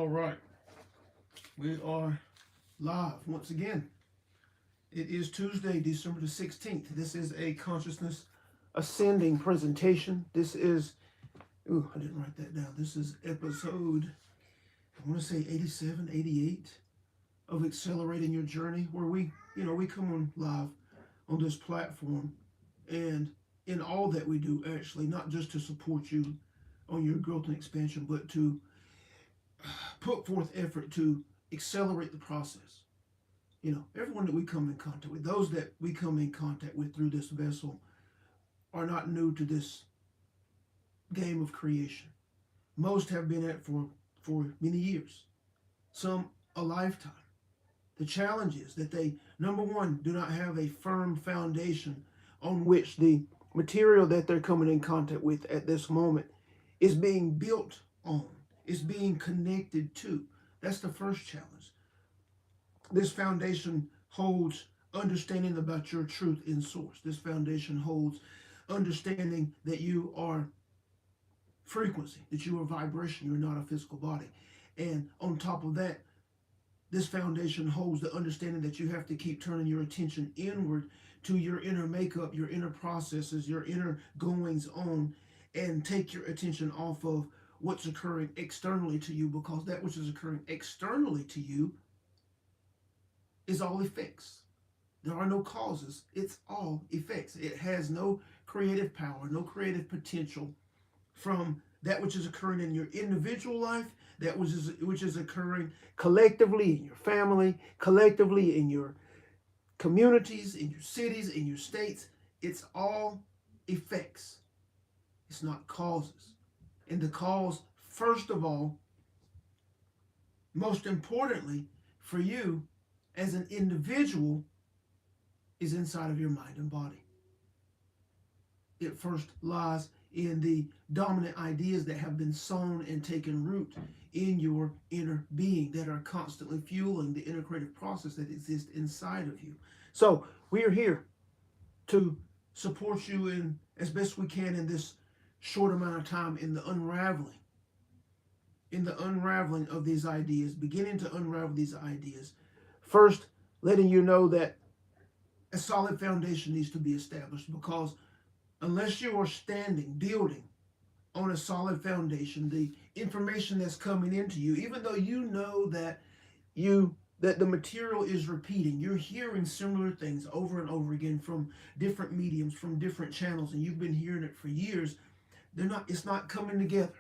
All right, we are live once again. It is Tuesday, December the 16th. This is a consciousness ascending presentation. This is, I didn't write that down. This is episode, I want to say 87, 88 of Accelerating Your Journey, where we come on live on this platform and in all that we do, actually, not just to support you on your growth and expansion, but to put forth effort to accelerate the process. Everyone that we come in contact with, those that we come in contact with through this vessel, are not new to this game of creation. Most have been at it for many years, some a lifetime. The challenge is that they, number one, do not have a firm foundation on which the material that they're coming in contact with at this moment is being built on, is being connected to. That's the first challenge. This foundation holds understanding about your truth in source. This foundation holds understanding that you are frequency, that you are vibration, you're not a physical body. And on top of that, this foundation holds the understanding that you have to keep turning your attention inward to your inner makeup, your inner processes, your inner goings on, and take your attention off of what's occurring externally to you, because that which is occurring externally to you is all effects. There are no causes. It's all effects. It has no creative power, no creative potential from that which is occurring in your individual life, that which is occurring collectively in your family, collectively in your communities, in your cities, in your states. It's all effects. It's not causes. And the cause, first of all, most importantly for you as an individual, is inside of your mind and body. It first lies in the dominant ideas that have been sown and taken root in your inner being, that are constantly fueling the integrative process that exists inside of you. So we are here to support you in as best we can in this short amount of time in the unraveling of these ideas, beginning to unravel these ideas. First, letting you know that a solid foundation needs to be established, because unless you are building on a solid foundation, the information that's coming into you, even though you know that the material is repeating, you're hearing similar things over and over again from different mediums, from different channels, and you've been hearing it for years, it's not coming together.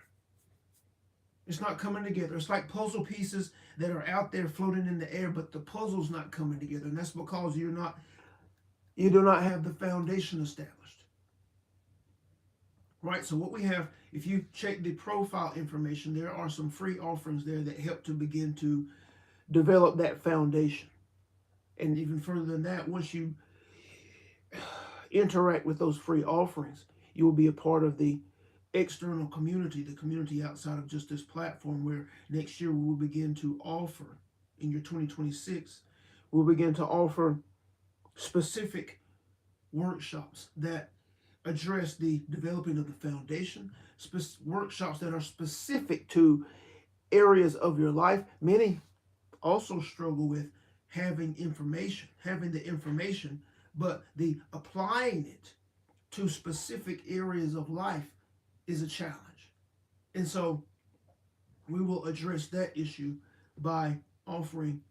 It's not coming together. It's like puzzle pieces that are out there floating in the air, but the puzzle's not coming together. And that's because you do not have the foundation established. Right? So what we have, if you check the profile information, there are some free offerings there that help to begin to develop that foundation. And even further than that, once you interact with those free offerings, you will be a part of the external community, the community outside of just this platform, where next year we will begin to offer, in your 2026, we'll begin to offer specific workshops that address the developing of the foundation, workshops that are specific to areas of your life. Many also struggle with having the information, but the applying it to specific areas of life is a challenge. And so we will address that issue by offering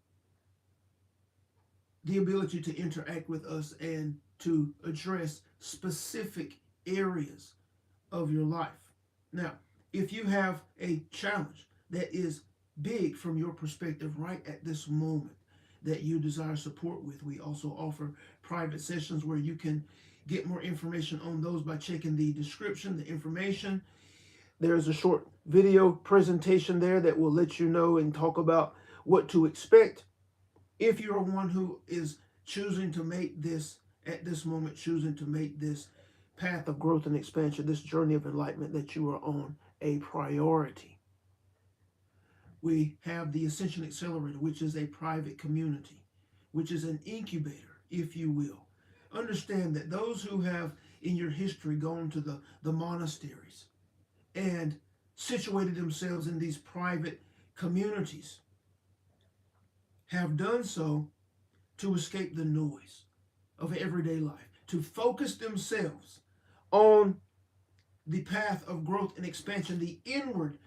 the ability to interact with us and to address specific areas of your life. Now, if you have a challenge that is big from your perspective right at this moment that you desire support with, we also offer private sessions where you can get more information on those by checking the description, the information. There's a short video presentation there that will let you know and talk about what to expect. If you're one who is choosing to make this, at this moment, choosing to make this path of growth and expansion, this journey of enlightenment that you are on, a priority, we have the Ascension Accelerator, which is a private community, which is an incubator, if you will. Understand that those who have in your history gone to the monasteries and situated themselves in these private communities have done so to escape the noise of everyday life, to focus themselves on the path of growth and expansion, the inward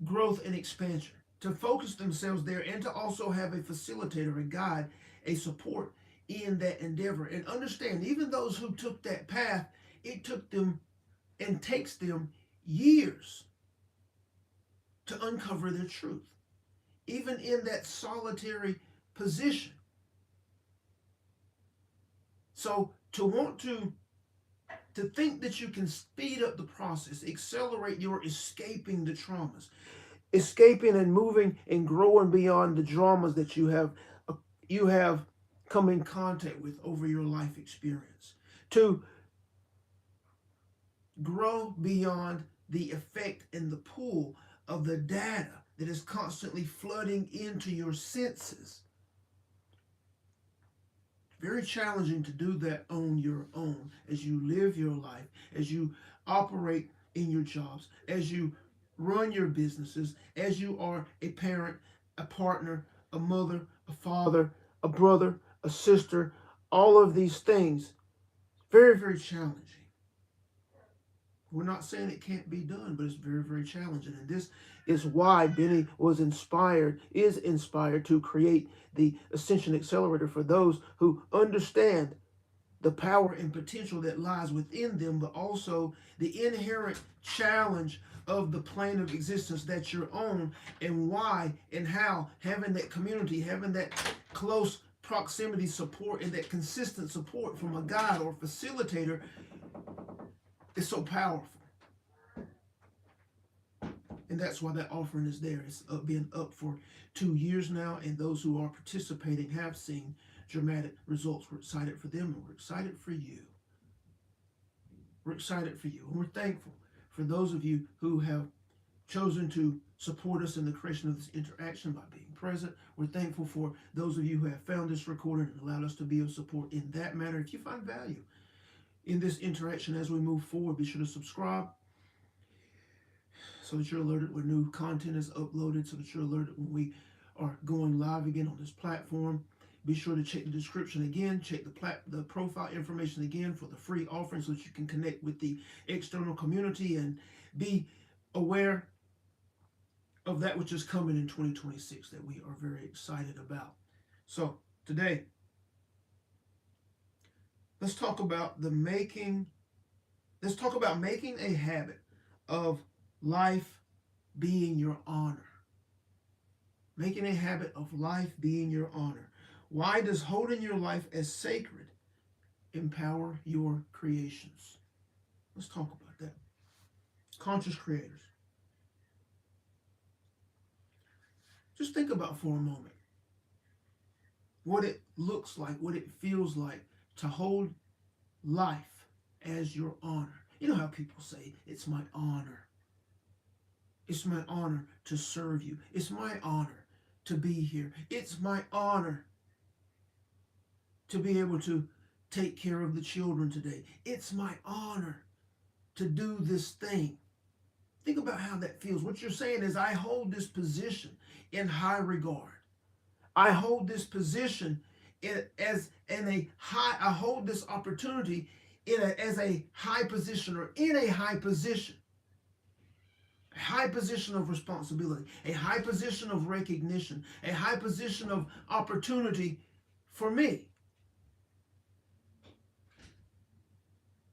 growth and expansion, to focus themselves there and to also have a facilitator, a guide, a support in that endeavor. And understand, even those who took that path, it took them and takes them years to uncover their truth, even in that solitary position. So to want to think that you can speed up the process, accelerate your escaping the traumas, escaping and moving and growing beyond the dramas that you have come in contact with over your life experience, to grow beyond the effect and the pull of the data that is constantly flooding into your senses. Very challenging to do that on your own as you live your life, as you operate in your jobs, as you run your businesses, as you are a parent, a partner, a mother, a father, a brother, a sister, all of these things. Very, very challenging. We're not saying it can't be done, but it's very, very challenging. And this is why Benny is inspired to create the Ascension Accelerator for those who understand the power and potential that lies within them, but also the inherent challenge of the plane of existence that you're on, and why and how having that community, having that close proximity support and that consistent support from a guide or facilitator is so powerful. And that's why that offering is there. It's been up for 2 years now, and those who are participating have seen dramatic results. We're excited for them, and we're excited for you. We're excited for you, and we're thankful for those of you who have chosen to support us in the creation of this interaction by being present. We're thankful for those of you who have found this recording and allowed us to be of support in that matter. If you find value in this interaction as we move forward, be sure to subscribe so that you're alerted when new content is uploaded, so that you're alerted when we are going live again on this platform. Be sure to check the description again, check the profile information again for the free offering so that you can connect with the external community and be aware of that which is coming in 2026 that we are very excited about. So today, let's talk about making a habit of life being your honor. Making a habit of life being your honor. Why does holding your life as sacred empower your creations? Let's talk about that. Conscious creators. Just think about for a moment what it looks like, what it feels like to hold life as your honor. You know how people say, it's my honor. It's my honor to serve you. It's my honor to be here. It's my honor to be able to take care of the children today. It's my honor to do this thing. Think about how that feels. What you're saying is, I hold this position in high regard. I hold this position I hold this opportunity as a high position, or in a high position. A high position of responsibility, a high position of recognition, a high position of opportunity for me.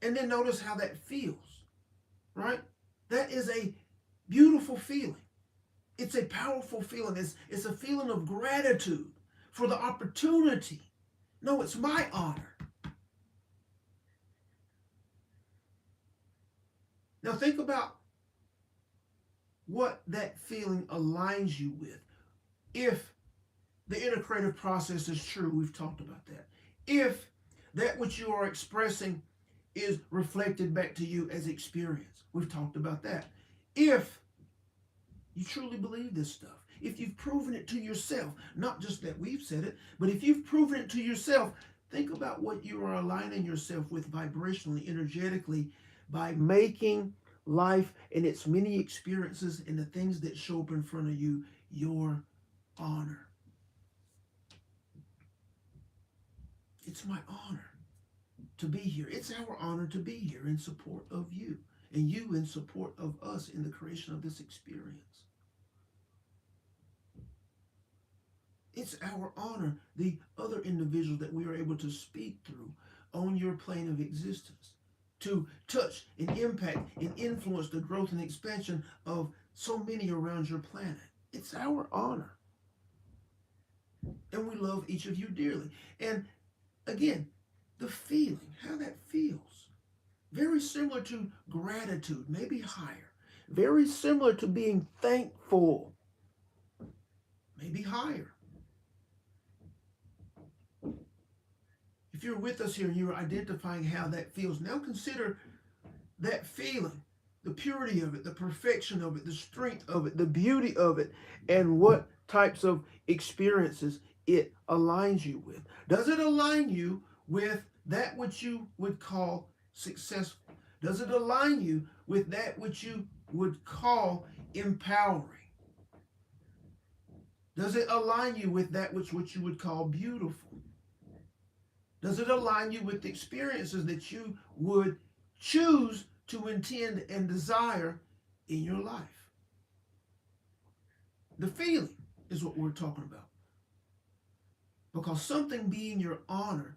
And then notice how that feels, right? That is a beautiful feeling. It's a powerful feeling. It's a feeling of gratitude for the opportunity. No, it's my honor. Now think about what that feeling aligns you with. If the integrative process is true, we've talked about that. If that which you are expressing is reflected back to you as experience, we've talked about that. If you truly believe this stuff, if you've proven it to yourself, not just that we've said it, but if you've proven it to yourself, think about what you are aligning yourself with vibrationally, energetically, by making life and its many experiences and the things that show up in front of you your honor. It's my honor to be here. It's our honor to be here in support of you, and you in support of us in the creation of this experience. It's our honor, the other individuals that we are able to speak through on your plane of existence, to touch and impact and influence the growth and expansion of so many around your planet. It's our honor. And we love each of you dearly. And again, the feeling, how that feels, very similar to gratitude, maybe higher. Very similar to being thankful, maybe higher. If you're with us here and you're identifying how that feels, now consider that feeling, the purity of it, the perfection of it, the strength of it, the beauty of it, and what types of experiences it aligns you with. Does it align you with that which you would call successful? Does it align you with that which you would call empowering? Does it align you with that which you would call beautiful? Does it align you with the experiences that you would choose to intend and desire in your life? The feeling is what we're talking about. Because something being your honor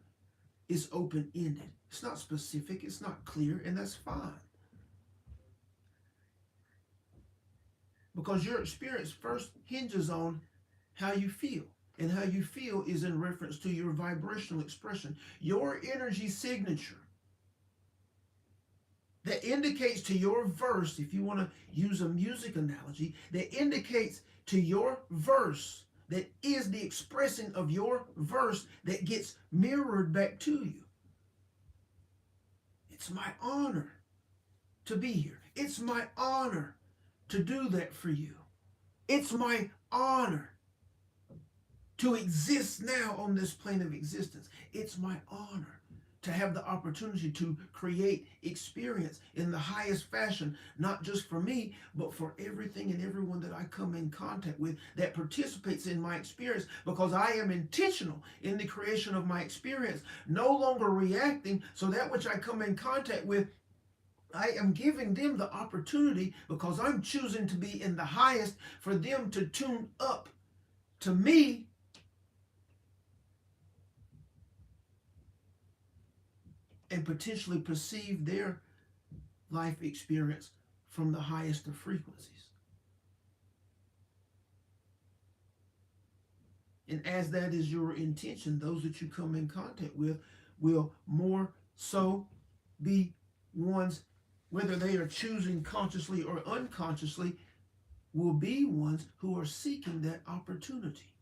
is open-ended. It's not specific, it's not clear, and that's fine. Because your experience first hinges on how you feel. And how you feel is in reference to your vibrational expression, your energy signature that indicates to your verse, if you want to use a music analogy, that indicates to your verse, that is the expressing of your verse that gets mirrored back to you. It's my honor to be here. It's my honor to do that for you. It's my honor to exist now on this plane of existence. It's my honor to have the opportunity to create experience in the highest fashion, not just for me, but for everything and everyone that I come in contact with that participates in my experience, because I am intentional in the creation of my experience, no longer reacting. So that which I come in contact with, I am giving them the opportunity, because I'm choosing to be in the highest, for them to tune up to me and potentially perceive their life experience from the highest of frequencies. And as that is your intention, those that you come in contact with will more so be ones, whether they are choosing consciously or unconsciously, will be ones who are seeking that opportunity.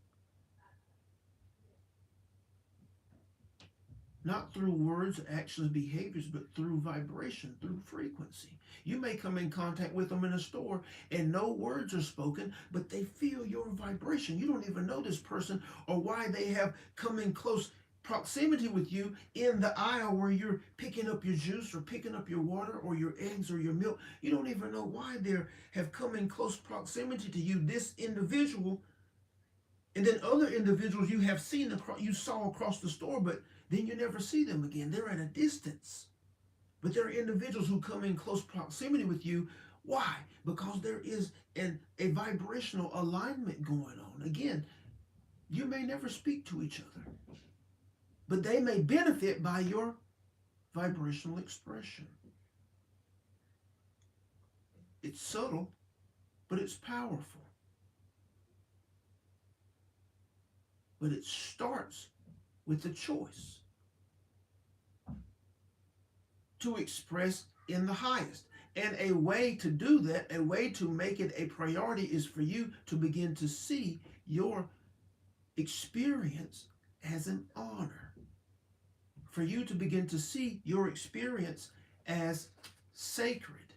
Not through words, actions, behaviors, but through vibration, through frequency. You may come in contact with them in a store and no words are spoken, but they feel your vibration. You don't even know this person or why they have come in close proximity with you in the aisle where you're picking up your juice or picking up your water or your eggs or your milk. You don't even know why they have come in close proximity to you, this individual. And then other individuals you have seen, you saw across the store, but then you never see them again. They're at a distance. But there are individuals who come in close proximity with you. Why? Because there is a vibrational alignment going on. Again, you may never speak to each other, but they may benefit by your vibrational expression. It's subtle, but it's powerful. But it starts with a choice to express in the highest. And a way to do that, a way to make it a priority, is for you to begin to see your experience as an honor. For you to begin to see your experience as sacred.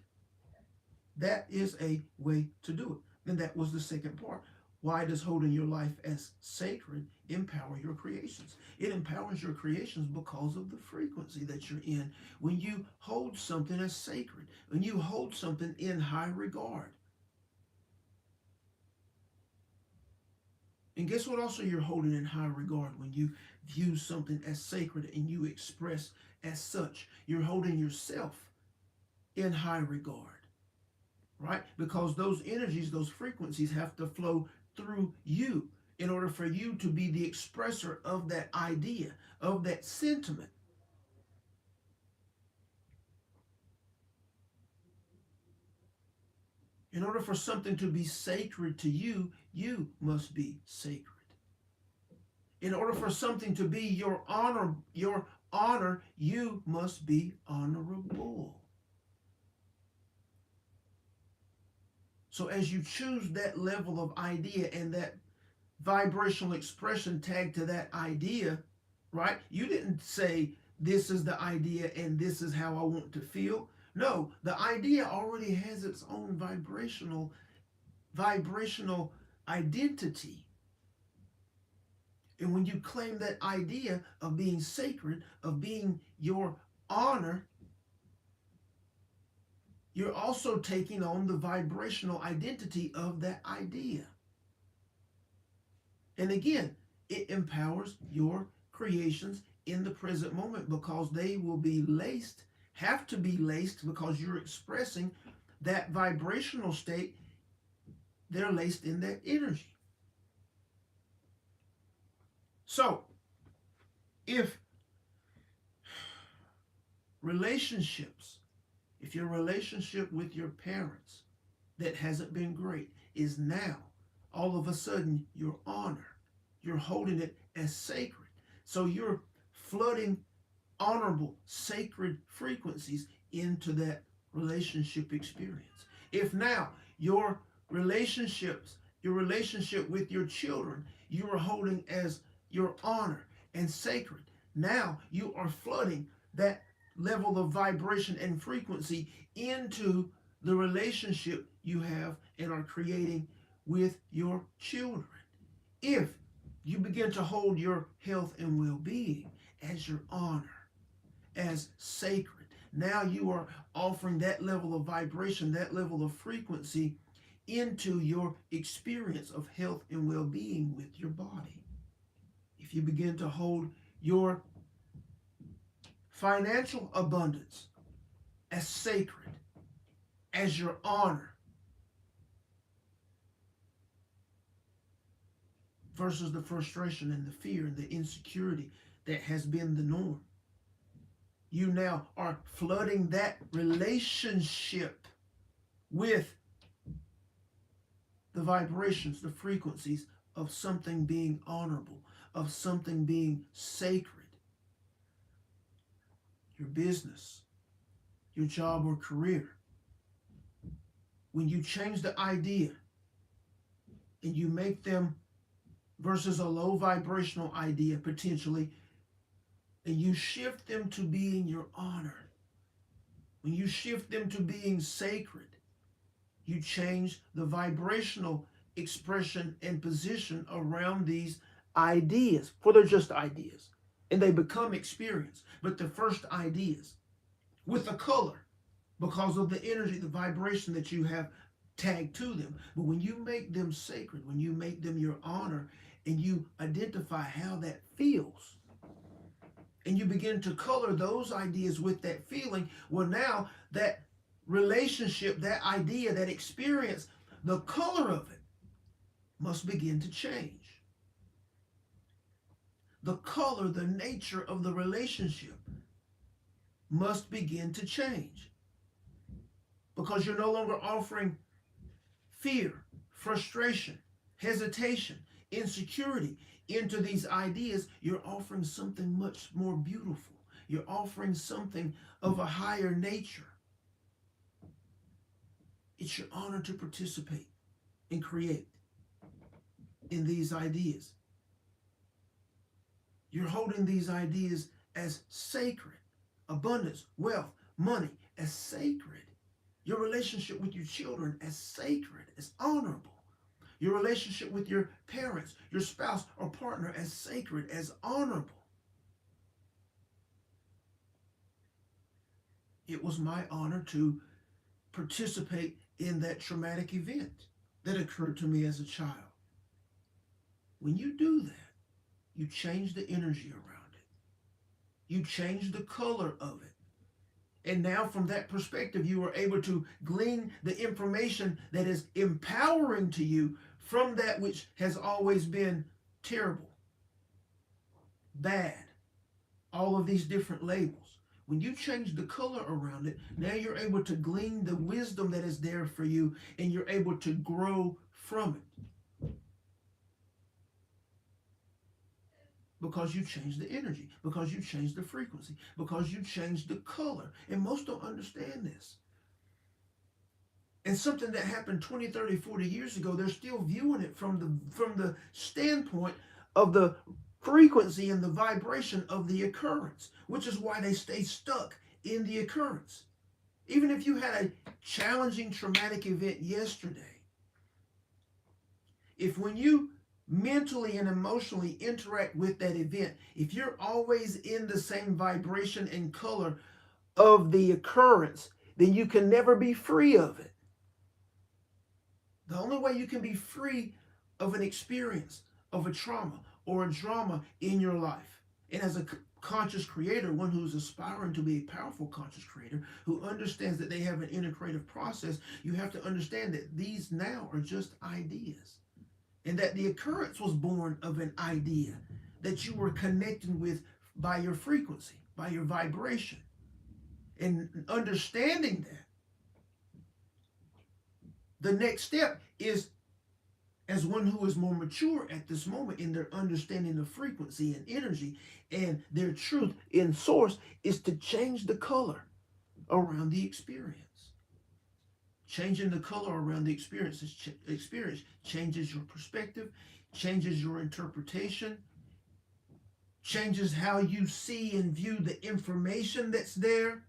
That is a way to do it. And that was the second part. Why does holding your life as sacred empower your creations? It empowers your creations because of the frequency that you're in. When you hold something as sacred, when you hold something in high regard, And guess what also you're holding in high regard when you view something as sacred and you express as such? You're holding yourself in high regard, right? Because those energies, those frequencies have to flow through you in order for you to be the expresser of that idea, of that sentiment. In order for something to be sacred to you, you must be sacred. In order for something to be your honor, you must be honorable. So as you choose that level of idea and that vibrational expression tagged to that idea, right? You didn't say, this is the idea and this is how I want to feel. No, the idea already has its own vibrational identity. And when you claim that idea of being sacred, of being your honor, you're also taking on the vibrational identity of that idea. And again, it empowers your creations in the present moment because they will be laced, have to be laced because you're expressing that vibrational state. They're laced in that energy. So, if your relationship with your parents that hasn't been great is now all of a sudden your honor, you're holding it as sacred. So you're flooding honorable, sacred frequencies into that relationship experience. If now your relationship with your children, you are holding as your honor and sacred, now you are flooding that level of vibration and frequency into the relationship you have and are creating with your children. If you begin to hold your health and well-being as your honor, as sacred, now you are offering that level of vibration, that level of frequency into your experience of health and well-being with your body. If you begin to hold your financial abundance as sacred, as your honor, versus the frustration and the fear and the insecurity that has been the norm, you now are flooding that relationship with the vibrations, the frequencies of something being honorable, of something being sacred. Your business, your job or career. When you change the idea and you make them versus a low vibrational idea potentially, and you shift them to being your honor, when you shift them to being sacred, you change the vibrational expression and position around these ideas, for they're just ideas, and they become experience. But the first ideas with a color because of the energy, the vibration that you have tagged to them. But when you make them sacred, when you make them your honor, and you identify how that feels, and you begin to color those ideas with that feeling, well, now that relationship, that idea, that experience, the color of it must begin to change. The color, the nature of the relationship must begin to change. Because you're no longer offering fear, frustration, hesitation, insecurity into these ideas. You're offering something much more beautiful. You're offering something of a higher nature. It's your honor to participate and create in these ideas. You're holding these ideas as sacred. Abundance, wealth, money as sacred. Your relationship with your children as sacred, as honorable. Your relationship with your parents, your spouse or partner as sacred, as honorable. It was my honor to participate in that traumatic event that occurred to me as a child. When you do that, you change the energy around it. You change the color of it. And now from that perspective, you are able to glean the information that is empowering to you from that which has always been terrible, bad, all of these different labels. When you change the color around it, now you're able to glean the wisdom that is there for you, and you're able to grow from it. Because you change the energy, because you change the frequency, because you change the color. And most don't understand this. And something that happened 20, 30, 40 years ago, they're still viewing it from the standpoint of the frequency and the vibration of the occurrence, which is why they stay stuck in the occurrence. Even if you had a challenging, traumatic event yesterday, if when you mentally and emotionally interact with that event, if you're always in the same vibration and color of the occurrence, then you can never be free of it. The only way you can be free of an experience, of a trauma or a drama in your life, and as a conscious creator, one who's aspiring to be a powerful conscious creator, who understands that they have an inner creative process, you have to understand that these now are just ideas. And that the occurrence was born of an idea that you were connecting with by your frequency, by your vibration. And understanding that, the next step is, as one who is more mature at this moment in their understanding of frequency and energy and their truth in source, is to change the color around the experience. Changing the color around the experience changes your perspective, changes your interpretation, changes how you see and view the information that's there.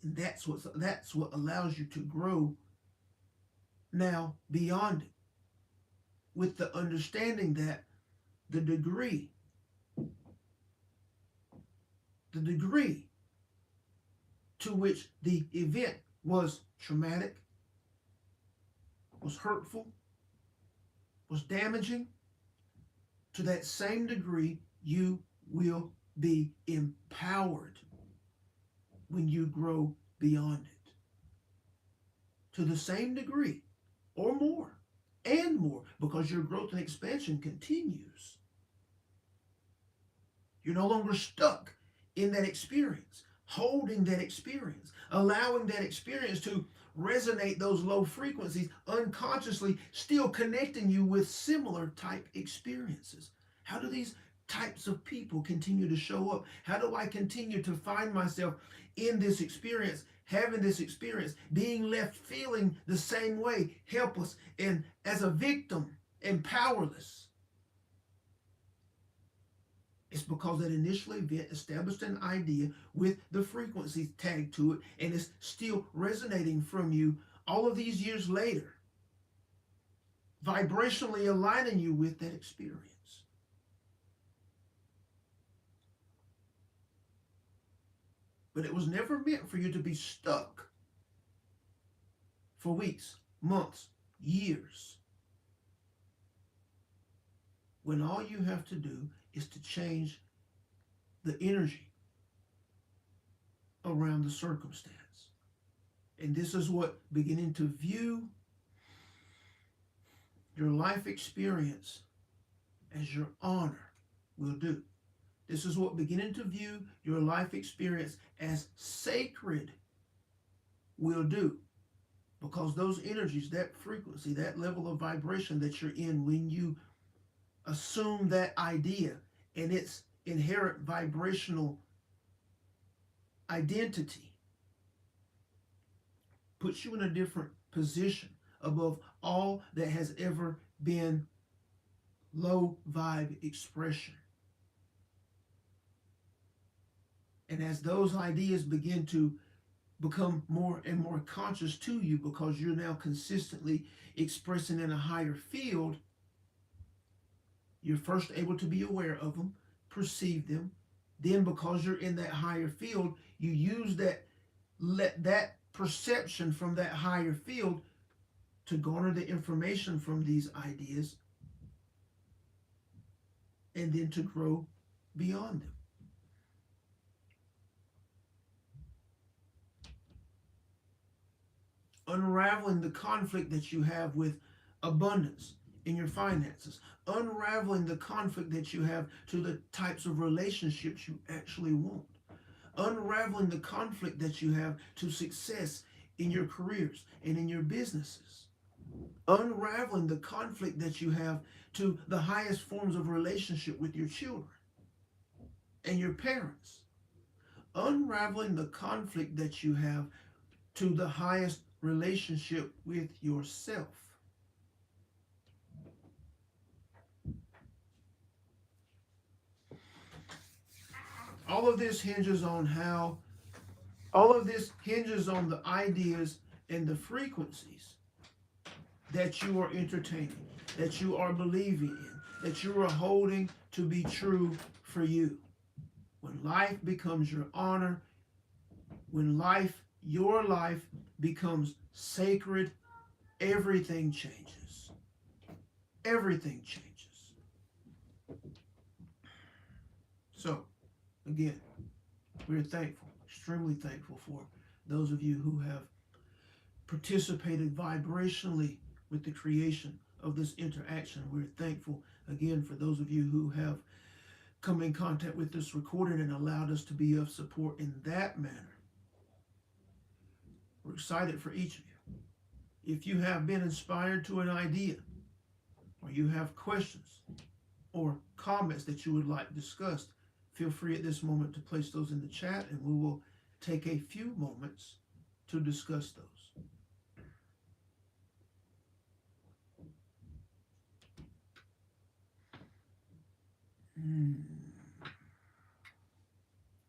And that's what allows you to grow now beyond it, with the understanding that the degree to which the event was traumatic, was hurtful, was damaging, to that same degree you will be empowered when you grow beyond it. To the same degree, or more, and more, because your growth and expansion continues. You're no longer stuck in that experience, holding that experience, allowing that experience to resonate those low frequencies, unconsciously still connecting you with similar type experiences. How do these types of people continue to show up? How do I continue to find myself in this experience, having this experience, being left feeling the same way, helpless and as a victim and powerless? It's because that initial event established an idea with the frequencies tagged to it, and it's still resonating from you all of these years later, vibrationally aligning you with that experience. But it was never meant for you to be stuck for weeks, months, years, when all you have to do is to change the energy around the circumstance. And this is what beginning to view your life experience as your honor will do. This is what beginning to view your life experience as sacred will do. Because those energies, that frequency, that level of vibration that you're in when you assume that idea and its inherent vibrational identity, puts you in a different position above all that has ever been low vibe expression. And as those ideas begin to become more and more conscious to you, because you're now consistently expressing in a higher field, you're first able to be aware of them, perceive them. Then because you're in that higher field, you use that perception from that higher field to garner the information from these ideas and then to grow beyond them. Unraveling the conflict that you have with abundance in your finances, unraveling the conflict that you have to the types of relationships you actually want, unraveling the conflict that you have to success in your careers and in your businesses, unraveling the conflict that you have to the highest forms of relationship with your children and your parents, unraveling the conflict that you have to the highest relationship with yourself. All of this hinges on the ideas and the frequencies that you are entertaining, that you are believing in, that you are holding to be true for you. When life becomes your honor, when your life becomes sacred, everything changes. Everything changes. So, again, we're thankful, extremely thankful for those of you who have participated vibrationally with the creation of this interaction. We're thankful, again, for those of you who have come in contact with this recording and allowed us to be of support in that manner. We're excited for each of you. If you have been inspired to an idea, or you have questions or comments that you would like discussed, feel free at this moment to place those in the chat, and we will take a few moments to discuss those.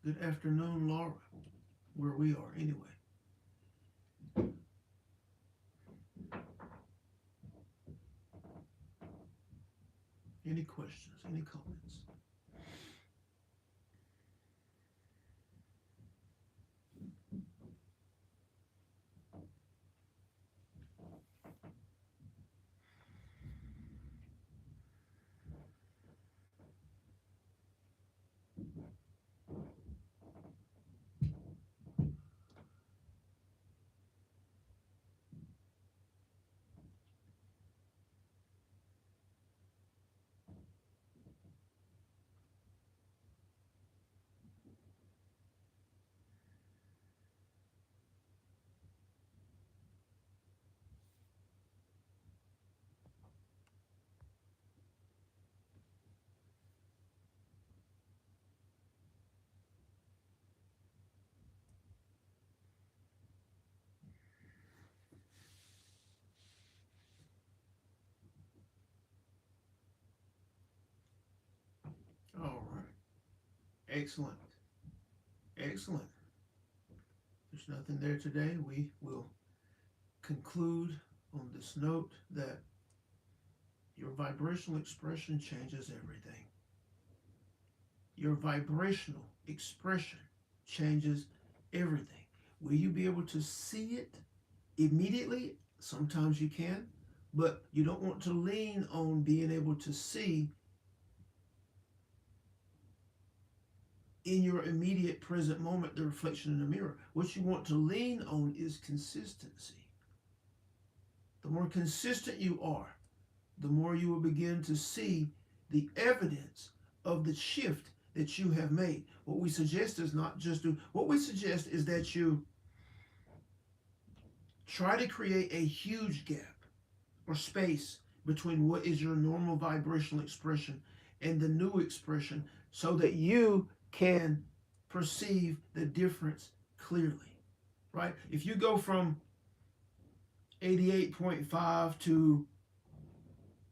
Good afternoon, Laura, where we are anyway. Any questions, any comments? All right. Excellent. Excellent. There's nothing there today. We will conclude on this note that your vibrational expression changes everything. Your vibrational expression changes everything. Will you be able to see it immediately? Sometimes you can, but you don't want to lean on being able to see in your immediate present moment the reflection in the mirror. What you want to lean on is consistency. The more consistent you are, the more you will begin to see the evidence of the shift that you have made. What we suggest is that you try to create a huge gap or space between what is your normal vibrational expression and the new expression, so that you can perceive the difference clearly, right? If you go from 88.5 to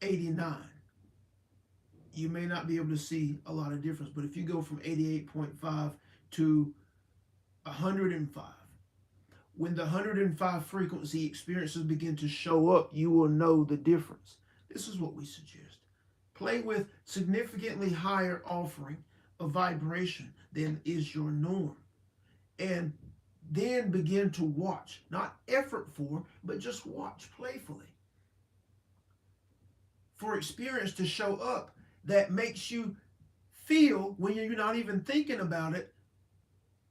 89, you may not be able to see a lot of difference. But if you go from 88.5 to 105, when the 105 frequency experiences begin to show up, you will know the difference. This is what we suggest. Play with significantly higher offering of vibration than is your norm. And then begin to watch, not effort for, but just watch playfully. for experience to show up that makes you feel, when you're not even thinking about it,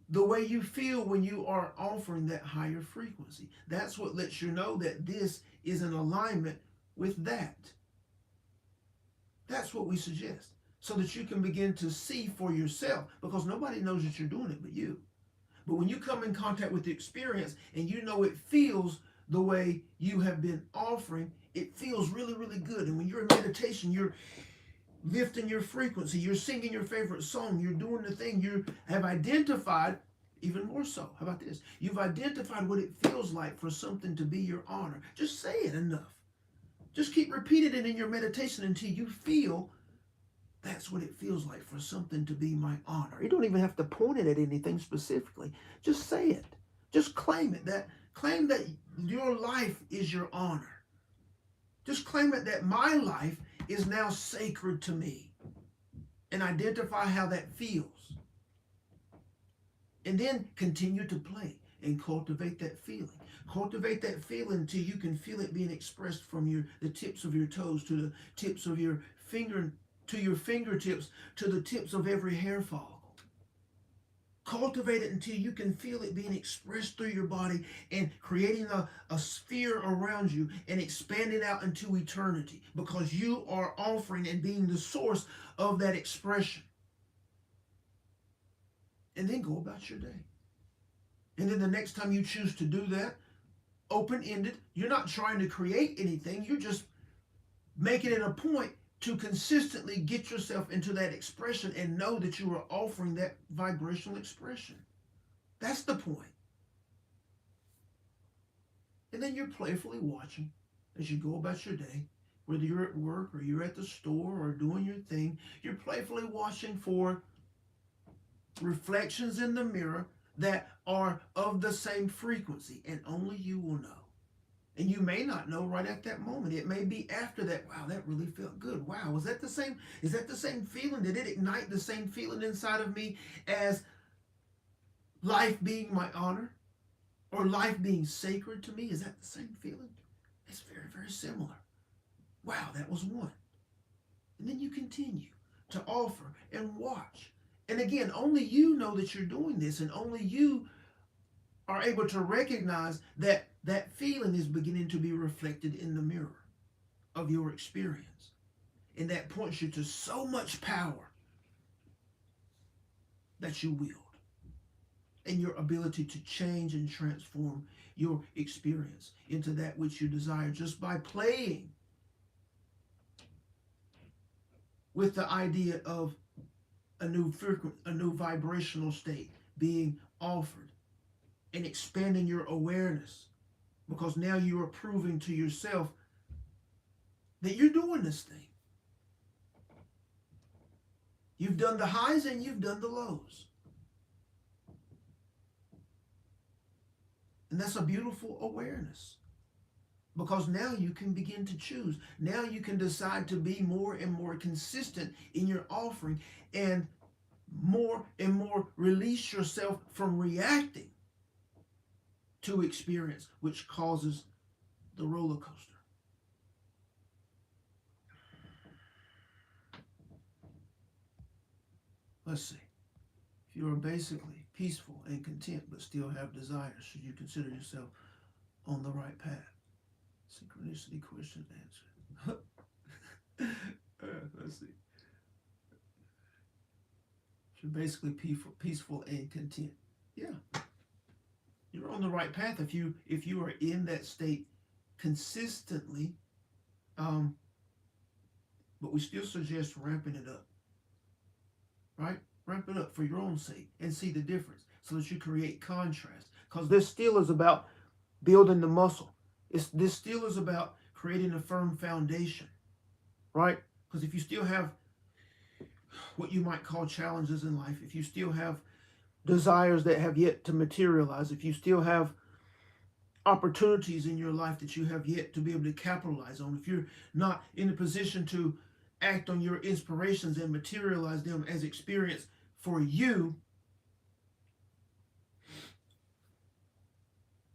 the way you feel when you are offering that higher frequency. That's what lets you know that this is in alignment with that. That's what we suggest, so that you can begin to see for yourself, because nobody knows that you're doing it but you. But when you come in contact with the experience and you know it feels the way you have been offering, it feels really, really good. And when you're in meditation, you're lifting your frequency, you're singing your favorite song, you're doing the thing, you have identified, even more so. How about this? You've identified what it feels like for something to be your honor. Just say it enough. Just keep repeating it in your meditation until you feel that's what it feels like for something to be my honor. You don't even have to point it at anything specifically. Just say it. Just claim it. Claim that your life is your honor. Just claim it that my life is now sacred to me. And identify how that feels. And then continue to play and cultivate that feeling. Cultivate that feeling until you can feel it being expressed from the tips of your toes to the tips of your fingertips to the tips of every hair follicle. Cultivate it until you can feel it being expressed through your body and creating a sphere around you and expanding out into eternity, because you are offering and being the source of that expression. And then go about your day. And then the next time you choose to do that, open-ended, you're not trying to create anything, you're just making it a point to consistently get yourself into that expression and know that you are offering that vibrational expression. That's the point. And then you're playfully watching as you go about your day, whether you're at work or you're at the store or doing your thing, you're playfully watching for reflections in the mirror that are of the same frequency, and only you will know. And you may not know right at that moment. It may be after that. Wow, that really felt good. Wow, was that the same? Is that the same feeling? Did it ignite the same feeling inside of me as life being my honor or life being sacred to me? Is that the same feeling? It's very, very similar. Wow, that was one. And then you continue to offer and watch. And again, only you know that you're doing this, and only you are able to recognize that that feeling is beginning to be reflected in the mirror of your experience. And that points you to so much power that you wield, and your ability to change and transform your experience into that which you desire just by playing with the idea of a new vibrational state being offered, and expanding your awareness, because now you are proving to yourself that you're doing this thing. You've done the highs and you've done the lows. And that's a beautiful awareness, because now you can begin to choose. Now you can decide to be more and more consistent in your offering, and more release yourself from reacting to experience, which causes the roller coaster. Let's see. If you are basically peaceful and content but still have desires, should you consider yourself on the right path? Synchronicity question answered. Let's see. If you're basically peaceful and content, yeah, you're on the right path if you are in that state consistently. But we still suggest ramping it up, right? Ramp it up for your own sake and see the difference, so that you create contrast. Because this still is about building the muscle. This still is about creating a firm foundation, right? Because if you still have what you might call challenges in life, if you still have desires that have yet to materialize, if you still have opportunities in your life that you have yet to be able to capitalize on, if you're not in a position to act on your inspirations and materialize them as experience for you,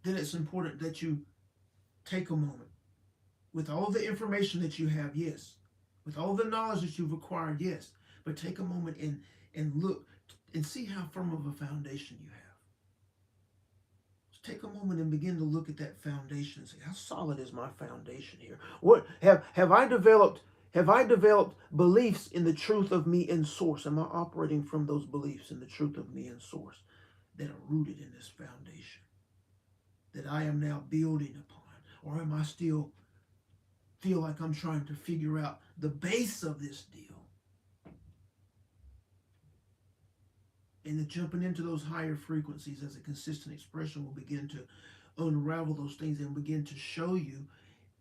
then it's important that you take a moment with all the information that you have, yes, With all the knowledge that you've acquired, yes. But take a moment and look and see how firm of a foundation you have. Just take a moment and begin to look at that foundation and say, how solid is my foundation here? What have I developed? Have I developed beliefs in the truth of me in source? Am I operating from those beliefs in the truth of me in source that are rooted in this foundation that I am now building upon? Or am I still feel like I'm trying to figure out the base of this deal? And then jumping into those higher frequencies as a consistent expression will begin to unravel those things and begin to show you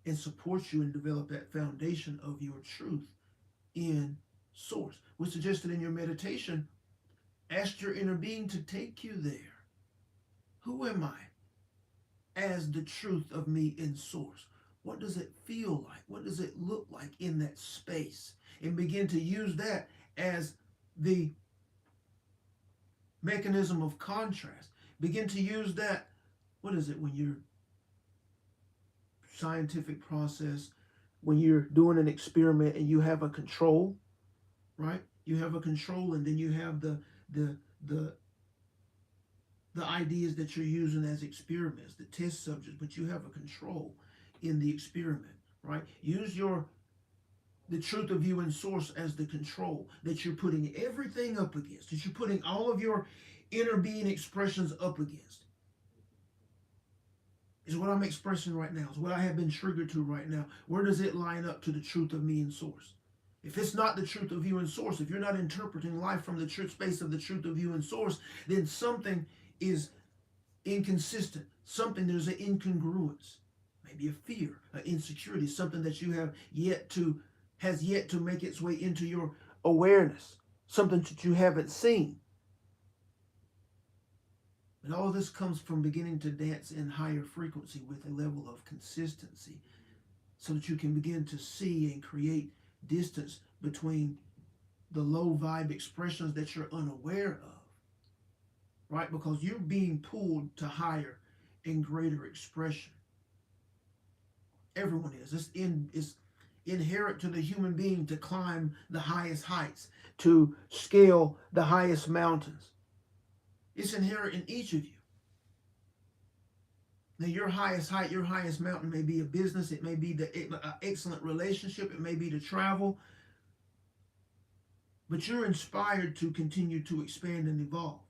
and support you and develop that foundation of your truth in source. We suggested in your meditation, ask your inner being to take you there. Who am I as the truth of me in source? What does it feel like? What does it look like in that space? And begin to use that as the mechanism of contrast. Begin to use that, what is it, when you're scientific process, when you're doing an experiment and you have a control, right? You have a control, and then you have the ideas that you're using as experiments, the test subjects, but you have a control in the experiment, right? Use the truth of you in source as the control that you're putting everything up against, that you're putting all of your inner being expressions up against. Is what I'm expressing right now, is what I have been triggered to right now. Where does it line up to the truth of me in source? If it's not the truth of you in source, if you're not interpreting life from the truth space of the truth of you in source, then something is inconsistent. There's an incongruence. Maybe a fear, an insecurity, something that you have has yet to make its way into your awareness, something that you haven't seen. And all of this comes from beginning to dance in higher frequency with a level of consistency so that you can begin to see and create distance between the low vibe expressions that you're unaware of, right? Because you're being pulled to higher and greater expression. Everyone is. It's inherent to the human being to climb the highest heights, to scale the highest mountains. It's inherent in each of you. Now, your highest height, your highest mountain may be a business. It may be the excellent relationship. It may be to travel. But you're inspired to continue to expand and evolve.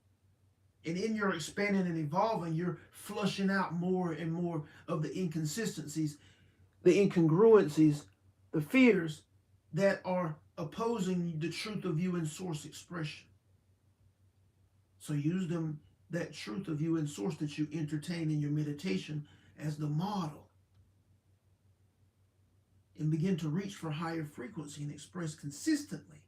And in your expanding and evolving, you're flushing out more and more of the inconsistencies, the incongruencies, the fears that are opposing the truth of you in source expression. So use that truth of you in source that you entertain in your meditation as the model. And begin to reach for higher frequency and express consistently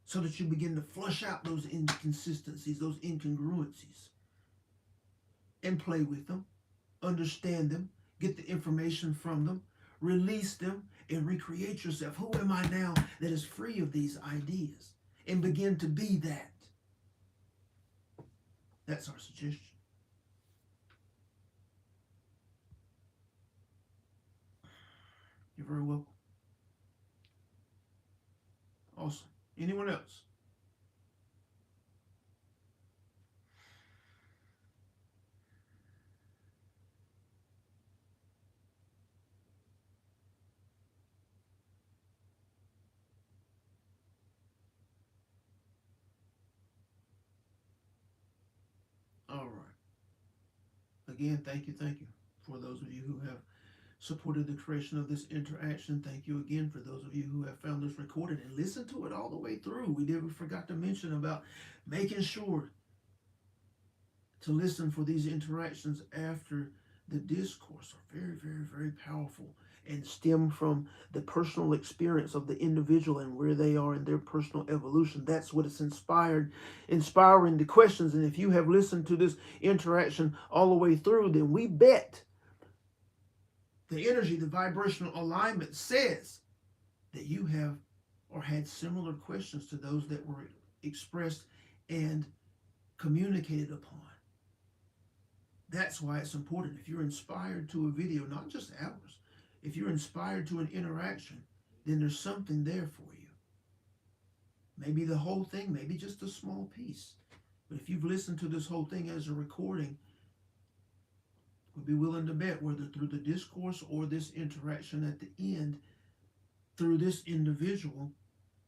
so that you begin to flush out those inconsistencies, those incongruencies, and play with them, understand them, get the information from them, release them, and recreate yourself. Who am I now that is free of these ideas? And begin to be that. That's our suggestion. You're very welcome. Awesome. Anyone else? All right. Again, thank you for those of you who have supported the creation of this interaction. Thank you again for those of you who have found this recorded and listened to it all the way through. We forgot to mention about making sure to listen for these interactions after the discourse are very, very, very powerful and stem from the personal experience of the individual and where they are in their personal evolution. That's what is inspiring the questions. And if you have listened to this interaction all the way through, then we bet the energy, the vibrational alignment says that you have or had similar questions to those that were expressed and communicated upon. That's why it's important. If you're inspired to a video, not just ours, if you're inspired to an interaction, then there's something there for you. Maybe the whole thing, maybe just a small piece. But if you've listened to this whole thing as a recording, we'd be willing to bet whether through the discourse or this interaction at the end, through this individual,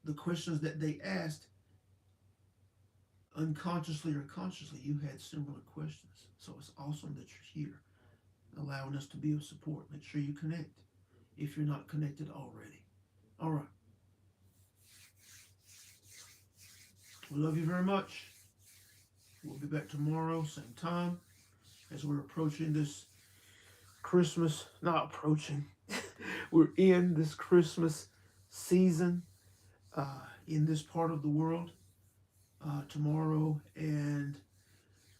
the questions that they asked, unconsciously or consciously, you had similar questions. So it's awesome that you're here, allowing us to be of support. Make sure you connect if you're not connected already. All right. We love you very much. We'll be back tomorrow, same time, as we're approaching this Christmas, not approaching, we're in this Christmas season in this part of the world. Tomorrow and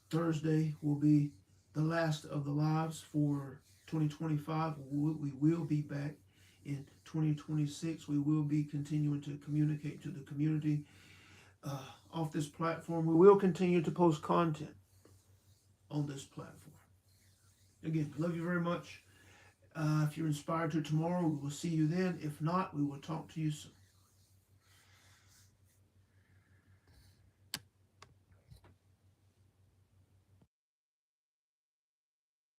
Thursday will be the last of the lives for 2025. We will be back in 2026. We will be continuing to communicate to the community off this platform. We will continue to post content on this platform. Again, love you very much. If you're inspired to tomorrow, we will see you then. If not, we will talk to you soon.